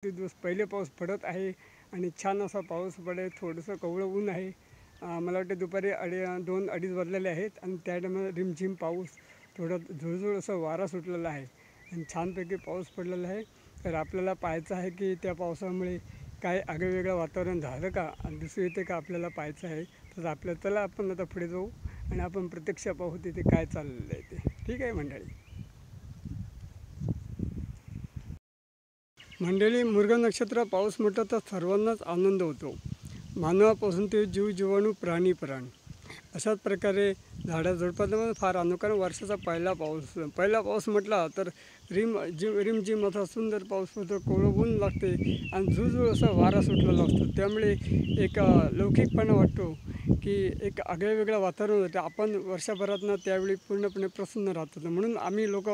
किती दिवस पहिले पाऊस पडत आहे आणि छान असा पाऊस पडे, थोडंसं कोवळं ऊन आहे. मला वाटतं दुपारी 2-2:30 वाजलेले आहेत आणि त्या टायमाला रिमझिम पाऊस, थोडं झुळझुळ असं वारा सुटलेला आहे आणि छानपैकी पाऊस पडलेला आहे. तर आपल्याला पाहायचं आहे की त्या पावसामुळे काय आगळंवेगळं वातावरण झालं का आणि दिसून येते का आपल्याला पाहायचं आहे. तर चला आपण आता पुढे जाऊ आणि आपण प्रत्यक्ष पाहू तिथे काय चाललेलं आहे ते. ठीक आहे मंडळी, मृग नक्षत्र पाऊस म्हटलं तर सर्वांनाच आनंद होतो. मानवापासून ते जीवाणू प्राणी अशाच प्रकारे झाडाझुडपांमध्ये फार आनंद. कारण वर्षाचा पहिला पाऊस म्हटला तर रिमझिम असा सुंदर पाऊस होतो, कोवळं ऊन लागते आणि झुळझुळ असा वारा सुटलेला असतो. त्यामुळे एक लौकिकपणा वाटतो की एक आगळेवेगळं वातावरण होतं. आपण वर्षभरातनं त्यावेळी पूर्णपणे प्रसन्न राहतो. म्हणून आम्ही लोक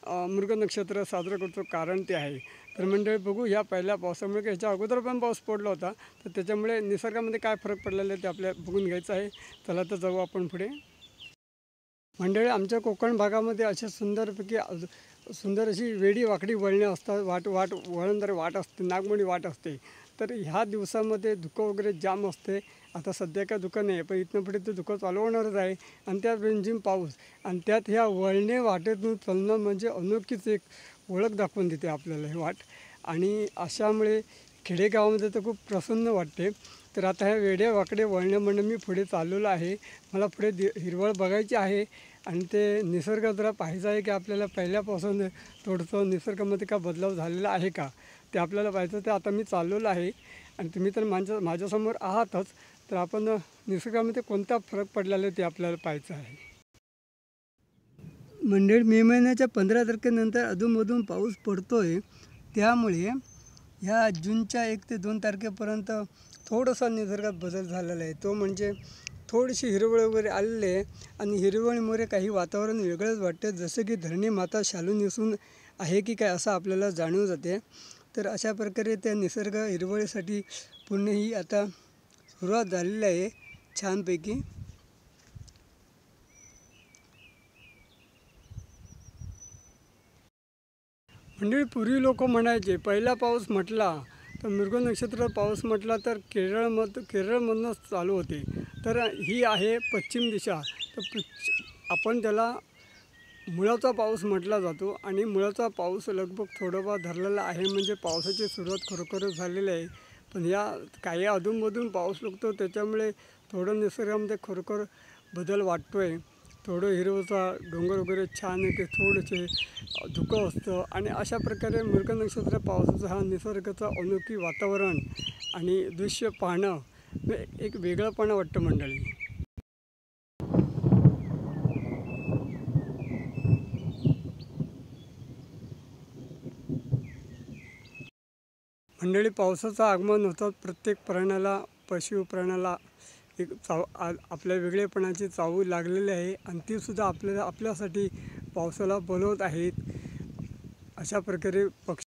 मृग नक्षत्र साजरं करतो, कारण ते आहे. तर मंडळी बघू ह्या पहिल्या पावसामुळे, ह्याच्या अगोदर पण पाऊस पडला होता, तर त्याच्यामुळे निसर्गामध्ये काय फरक पडलेला आहे ते आपल्याला बघून घ्यायचं आहे. चला तर जाऊ आपण पुढे. मंडळी, आमच्या कोकण भागामध्ये अशा सुंदर अशी वेडी वाकडी वळणे असतात. वळणदार वाट असते, नागमोडी वाट असते. तर ह्या दिवसामध्ये धुकं वगैरे जाम असते. आता सध्या काय धुकं नाही आहे, पण इथनं पुढे ते धुकं चालू होणारच आहे. आणि त्यात रिमझिम पाऊस आणि त्यात ह्या वळणे वाटेतून चालणं म्हणजे अनोखीच एक ओळख दाखवून देते आपल्याला ही वाट. आणि अशामुळे खेडेगावामध्ये तर खूप प्रसन्न वाटते. तर आता ह्या वेड्या वाकडे वळणे म्हणून मी पुढे चाललेलो आहे. मला पुढे हिरवळ बघायची आहे आणि ते निसर्ग जरा पाहायचं आहे की आपल्याला पहिल्यापासून थोडंसं निसर्गामध्ये का बदलाव झालेला आहे का, ते आपल्याला पाहायचं. ते आता मी चाललेलो आहे आणि तुम्ही तर माझ्यासमोर आहातच. तर आपण निसर्गामध्ये कोणता फरक पडलेला आहे ते आपल्याला पाहायचं आहे. मंडळी, मे महिन्याच्या 15 तारखेनंतर अधूनमधून पाऊस पडतो आहे. त्यामुळे ह्या जूनच्या 1 ते 2 तारखेपर्यंत थोडासा निसर्गात बदल झालेला आहे. तो म्हणजे थोडीशी हिरवळ वगैरे आलेली आहे आणि हिरवळीमुळे काही वातावरण वेगळंच वाटते, जसं की धरणी माता शालू नेसून आहे की काय असं आपल्याला जाणून जाते. तर अशा प्रकारे त्या निसर्ग हिरवळीसाठी पुणे ही आता सुरुवात झालेली आहे छानपैकी. मंडळी, पूर्वी लोक म्हणायचे पहिला पाऊस म्हटला तर मृग नक्षत्र पाऊस म्हटला तर केरळमधूनच चालू होते. तर ही आहे पश्चिम दिशा. तर आपण त्याला मुळाचा पाऊस म्हटला जातो आणि मुळाचा पाऊस लगभग थोडंफार धरलेला आहे, म्हणजे पावसाची सुरुवात खरोखरच झालेली आहे. पण या काही अधूनमधून पाऊस लागतो, त्याच्यामुळे थोडं निसर्गामध्ये खरोखर बदल वाटतो आहे. थोडं हिरवचा डोंगर वगैरे छान येते, थोडेसे धुकं असतं आणि अशा प्रकारे मृग नक्षत्र पावसाचा हा निसर्गाचा अनोखी वातावरण आणि दृश्य पाहणं एक वेगळंपणा वाटतं मंडळी. मंडळी, पावसाचं आगमन होतं प्रत्येक प्राण्याला, पशु प्राण्याला एक आपल्या वेगळेपणाची चाहूल लागलेली आहे आणि तीसुद्धा आपल्यासाठी पावसाला बोलवत आहेत. अशा प्रकारे